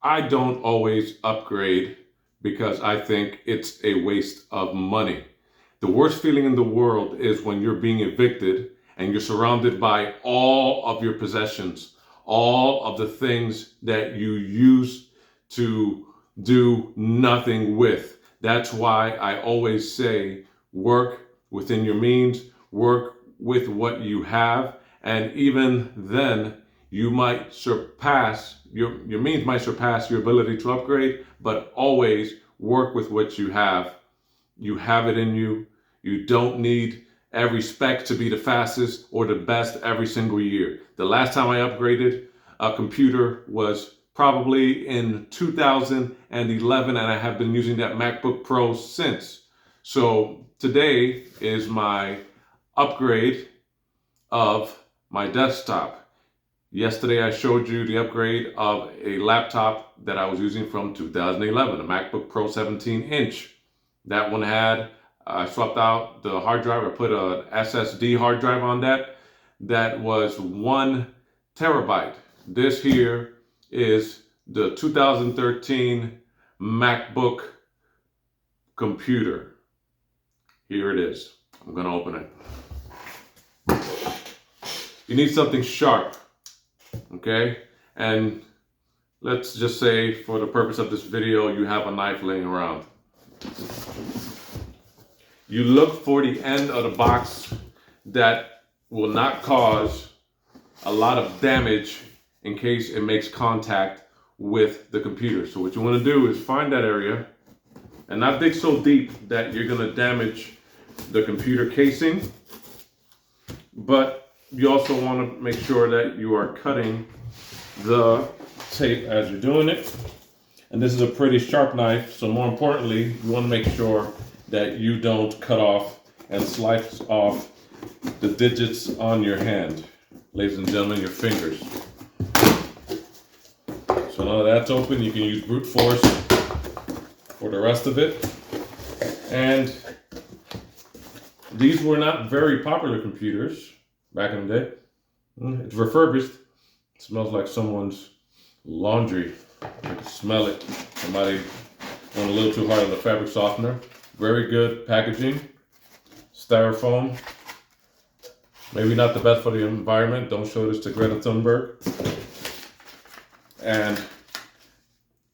I don't always upgrade because I think it's a waste of money. The worst feeling in the world is when you're being evicted and you're surrounded by all of your possessions, all of the things that you used to do nothing with. That's why I always say work within your means, work with what you have, and even then you might surpass your means might surpass your ability to upgrade, but always work with what you have. You have it in you. You don't need every spec to be the fastest or the best every single year. The last time I upgraded a computer was probably in 2011, and I have been using that MacBook Pro since. So today is my upgrade of my desktop. Yesterday I showed you the upgrade of a laptop that I was using from 2011, a MacBook Pro 17-inch. That one had, I swapped out the hard drive. I put an SSD hard drive on that. That was 1 terabyte. This here is the 2013 MacBook computer. Here it is. I'm going to open it. You need something sharp, okay? And let's just say for the purpose of this video, you have a knife laying around. You look for the end of the box that will not cause a lot of damage in case it makes contact with the computer. So what you want to do is find that area and not dig so deep that you're going to damage the computer casing, but you also want to make sure that you are cutting the tape as you're doing it. And this is a pretty sharp knife, so more importantly, you want to make sure that you don't cut off and slice off the digits on your hand. Ladies and gentlemen, your fingers. So now that that's open, you can use brute force for the rest of it. And these were not very popular computers back in the day. It's refurbished. It smells like someone's laundry. I can smell it. Somebody went a little too hard on the fabric softener. Very good packaging. Styrofoam. Maybe not the best for the environment. Don't show this to Greta Thunberg. And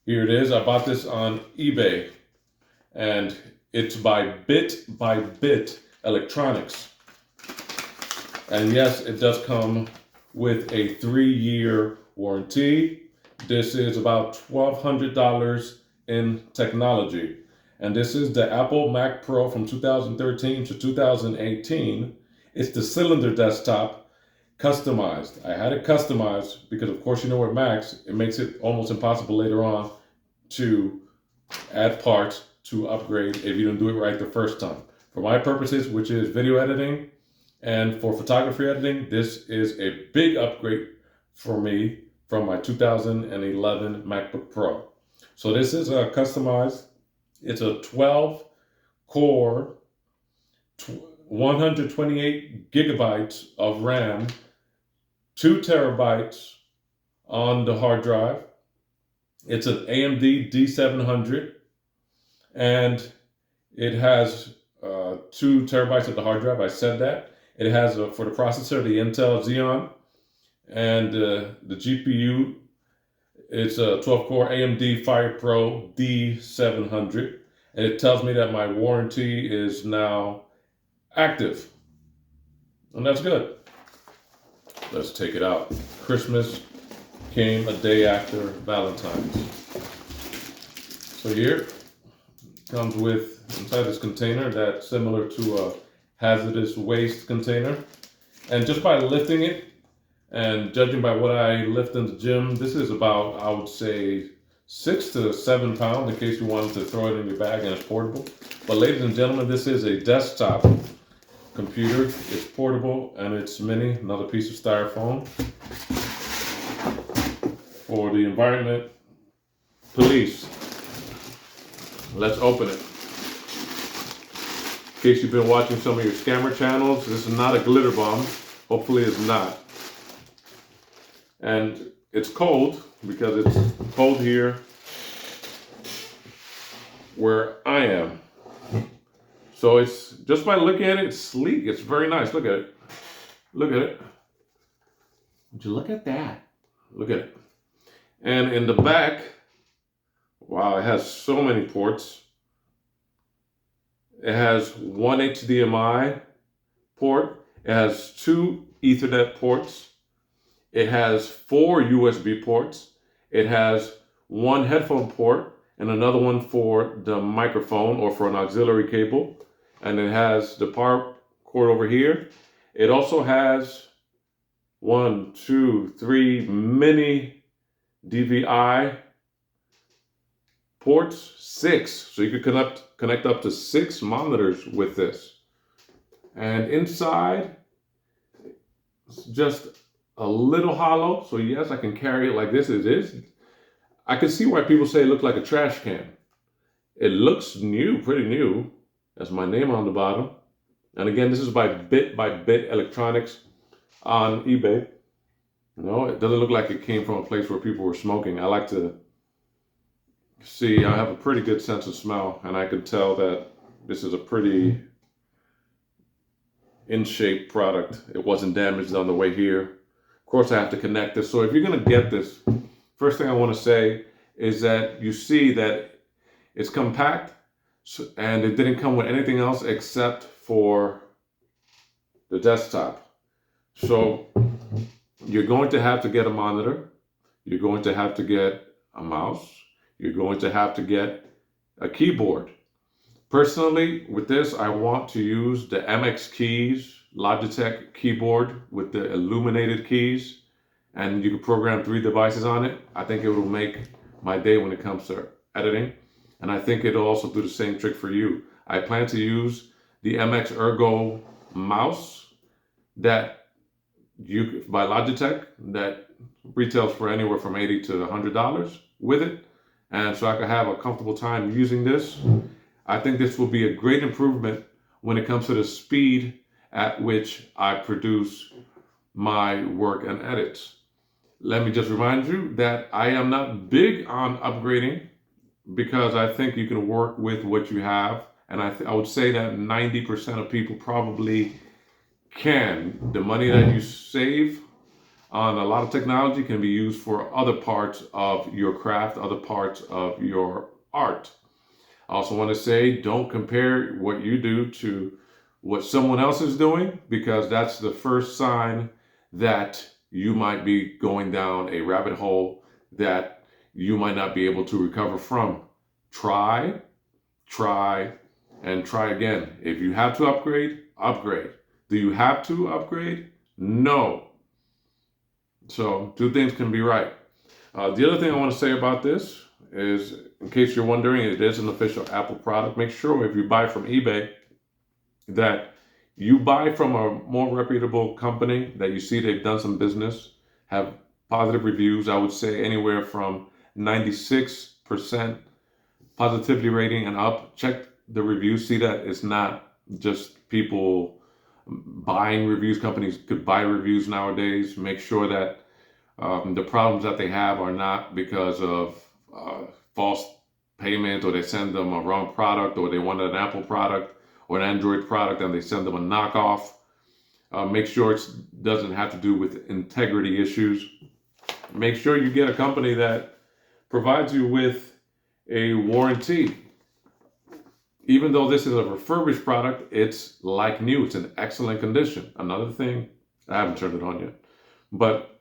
here it is. I bought this on eBay. And it's by Bit Electronics. And yes, it does come with a 3-year warranty. This is about $1,200 in technology. And this is the Apple Mac Pro from 2013 to 2018. It's the cylinder desktop customized. I had it customized because, of course, you know with Macs, it makes it almost impossible later on to add parts to upgrade if you don't do it right the first time. For my purposes, which is video editing and for photography editing, this is a big upgrade for me from my 2011 MacBook Pro. So this is a customized. It's a 12-core, 128 gigabytes of RAM, 2 terabytes on the hard drive. It's an AMD D700, and it has 2 terabytes of the hard drive. I said that. It has, for the processor, the Intel Xeon, and the GPU, it's a 12-core AMD FirePro D700. And it tells me that my warranty is now active. And that's good. Let's take it out. Christmas came a day after Valentine's. So here comes with, inside this container that's similar to a hazardous waste container. And just by lifting it, and judging by what I lift in the gym, this is about, I would say, 6 to 7 pounds in case you wanted to throw it in your bag and it's portable. But ladies and gentlemen, this is a desktop computer. It's portable and it's mini, another piece of styrofoam. For the environment police, let's open it. In case you've been watching some of your scammer channels, this is not a glitter bomb. Hopefully it's not. And it's cold because it's cold here where I am. So it's just by looking at it, it's sleek. It's very nice. Look at it. Look at it. Would you look at that? Look at it. And in the back, wow, it has so many ports. It has one HDMI port. It has two Ethernet ports. It has four USB ports. It has one headphone port and another one for the microphone or for an auxiliary cable. And it has the power cord over here. It also has 1, 2, 3 mini DVI ports, 6. So you could connect up to 6 monitors with this. And inside, it's just a little hollow. So yes, I can carry it like this. It is. I can see why people say it looks like a trash can. It looks new, pretty new. That's my name on the bottom. And again, this is by Bit Electronics on eBay. No, it doesn't look like it came from a place where people were smoking. I like to see, I have a pretty good sense of smell, and I can tell that this is a pretty in shape product. It wasn't damaged on the way here. Of course, I have to connect this. So if you're going to get this, first thing I want to say is that you see that it's compact, and it didn't come with anything else except for the desktop. So you're going to have to get a monitor. You're going to have to get a mouse. You're going to have to get a keyboard. Personally, with this, I want to use the MX keys, Logitech keyboard with the illuminated keys, and you can program 3 devices on it. I think it will make my day when it comes to editing. And I think it'll also do the same trick for you. I plan to use the MX Ergo mouse that by Logitech that retails for anywhere from $80 to $100 with it. And so I can have a comfortable time using this. I think this will be a great improvement when it comes to the speed at which I produce my work and edits. Let me just remind you that I am not big on upgrading because I think you can work with what you have. And I would say that 90% of people probably can. The money that you save on a lot of technology can be used for other parts of your craft, other parts of your art. I also want to say, don't compare what you do to what someone else is doing, because that's the first sign that you might be going down a rabbit hole that you might not be able to recover from. Try, and try again. If you have to upgrade, upgrade. Do you have to upgrade? No. So 2 things can be right. The other thing I want to say about this is, in case you're wondering, it is an official Apple product. Make sure if you buy from eBay that you buy from a more reputable company, that you see they've done some business, have positive reviews. I would say anywhere from 96% positivity rating and up. Check the reviews, see that it's not just people buying reviews. Companies could buy reviews nowadays. Make sure that the problems that they have are not because of false payment, or they send them a wrong product, or they wanted an Apple product or an Android product and they send them a knockoff. Make sure it doesn't have to do with integrity issues. Make sure you get a company that provides you with a warranty. Even though this is a refurbished product, it's like new. It's in excellent condition. Another thing, I haven't turned it on yet, but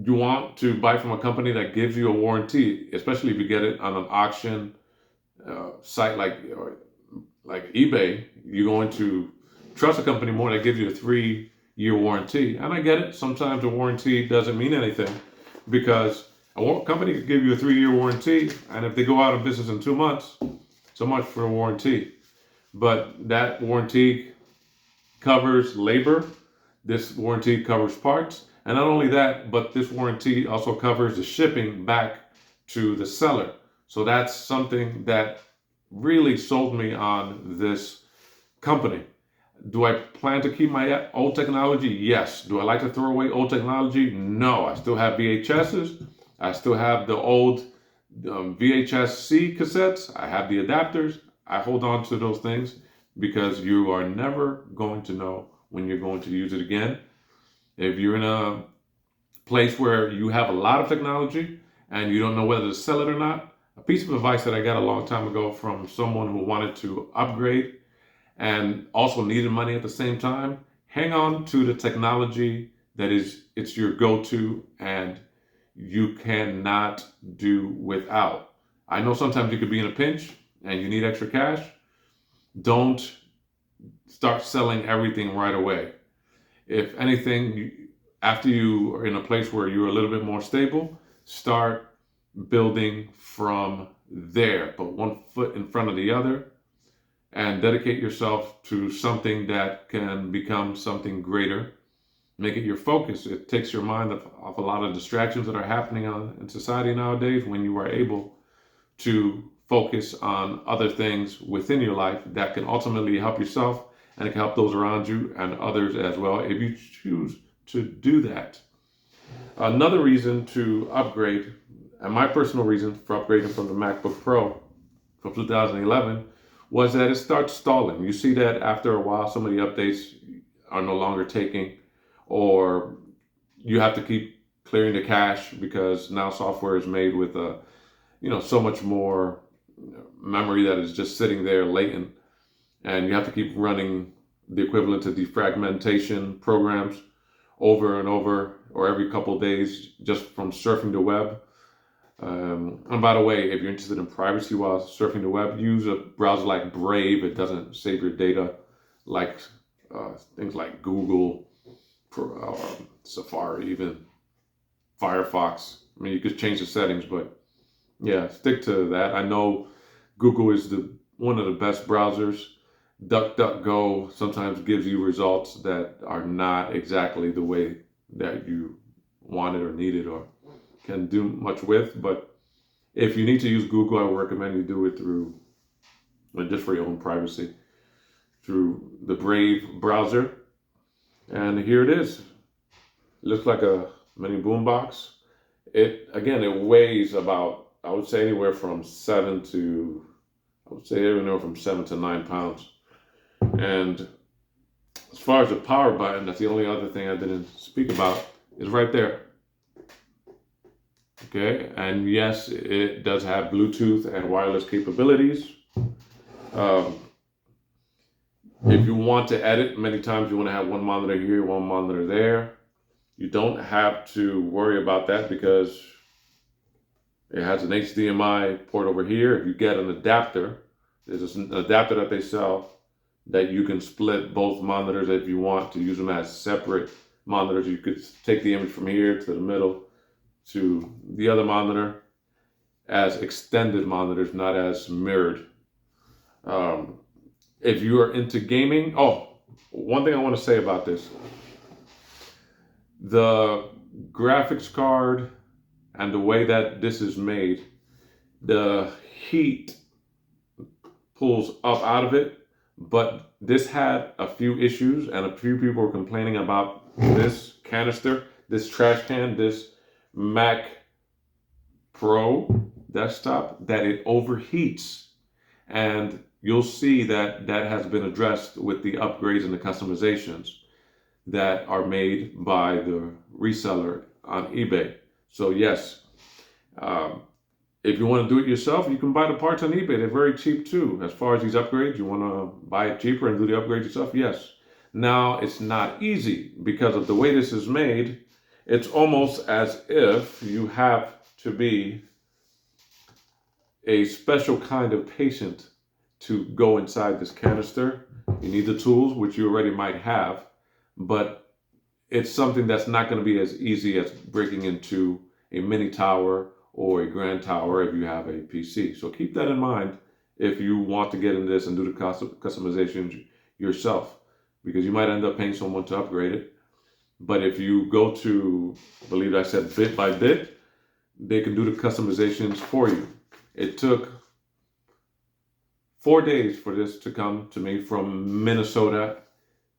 you want to buy from a company that gives you a warranty, especially if you get it on an auction site like eBay. You're going to trust a company more that gives you a 3-year warranty. And I get it. Sometimes a warranty doesn't mean anything, because a company could give you a 3-year warranty, and if they go out of business in 2 months, so much for a warranty. But that warranty covers labor. This warranty covers parts. And not only that, but this warranty also covers the shipping back to the seller. So that's something that really sold me on this company. Do I plan to keep my old technology? Yes. Do I like to throw away old technology? No. I still have VHSs. I still have the old VHS-C cassettes. I have the adapters. I hold on to those things because you are never going to know when you're going to use it again. If you're in a place where you have a lot of technology and you don't know whether to sell it or not, a piece of advice that I got a long time ago from someone who wanted to upgrade and also needed money at the same time, hang on to the technology that is it's your go-to and you cannot do without. I know sometimes you could be in a pinch and you need extra cash. Don't start selling everything right away. If anything, after you are in a place where you're a little bit more stable, start building from there. Put one foot in front of the other and dedicate yourself to something that can become something greater. Make it your focus. It takes your mind off a lot of distractions that are happening in society nowadays when you are able to focus on other things within your life that can ultimately help yourself and it can help those around you and others as well if you choose to do that. Another reason to upgrade, and my personal reason for upgrading from the MacBook Pro from 2011 was that it starts stalling. You see that after a while, some of the updates are no longer taking, or you have to keep clearing the cache because now software is made with so much more memory that is just sitting there latent, and you have to keep running the equivalent to defragmentation programs over and over or every couple of days just from surfing the web. And by the way, if you're interested in privacy while surfing the web, use a browser like Brave. It doesn't save your data like things like Google, Safari, even Firefox. I mean, you could change the settings, but yeah, stick to that. I know Google is one of the best browsers. DuckDuckGo sometimes gives you results that are not exactly the way that you wanted or needed or can do much with. But if you need to use Google, I would recommend you do it through, just for your own privacy, through the Brave browser. And here it is. It looks like a mini boombox. It weighs about, I would say anywhere from 7 to 9 pounds. And as far as the power button, that's the only other thing I didn't speak about, is right there. Okay, and yes, it does have Bluetooth and wireless capabilities. If you want to edit, many times you want to have one monitor here, one monitor there. You don't have to worry about that because it has an HDMI port over here. If you get an adapter, there's an adapter that they sell that you can split both monitors if you want to use them as separate monitors. You could take the image from here to the middle to the other monitor as extended monitors, not as mirrored. If you are into gaming, one thing I want to say about this. The graphics card and the way that this is made, the heat pulls up out of it, but this had a few issues and a few people were complaining about this canister, this trash can, this MacPro desktop, that it overheats. And you'll see that has been addressed with the upgrades and the customizations that are made by the reseller on eBay. So yes, if you want to do it yourself, you can buy the parts on eBay. They're very cheap too. As far as these upgrades, you want to buy it cheaper and do the upgrades yourself? Yes. Now, it's not easy because of the way this is made. It's almost as if you have to be a special kind of patient to go inside this canister. You need the tools, which you already might have, but it's something that's not going to be as easy as breaking into a mini tower or a grand tower if you have a PC. So keep that in mind if you want to get in this and do the customizations yourself, because you might end up paying someone to upgrade it. But if you go to, I believe I said bit by bit, they can do the customizations for you. It took 4 days for this to come to me from Minnesota,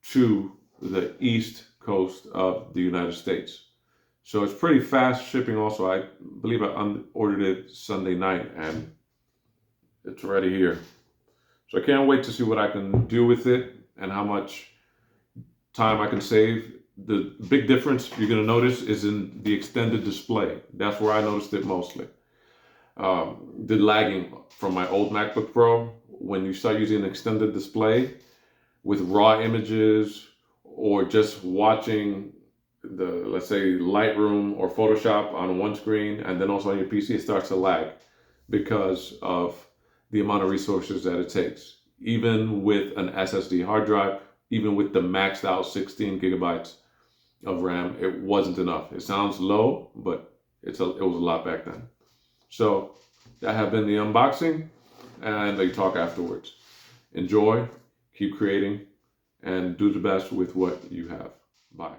to the East Coast of the United States. So it's pretty fast shipping also. I believe I ordered it Sunday night and it's already here. So I can't wait to see what I can do with it and how much time I can save. The big difference you're going to notice is in the extended display. That's where I noticed it mostly. The lagging from my old MacBook Pro, when you start using an extended display with raw images or just watching let's say Lightroom or Photoshop on one screen and then also on your PC, it starts to lag because of the amount of resources that it takes. Even with an SSD hard drive, even with the maxed out 16 gigabytes of RAM, it wasn't enough. It sounds low, but it was a lot back then. So that have been the unboxing, and they talk afterwards. Enjoy, keep creating, and do the best with what you have. Bye.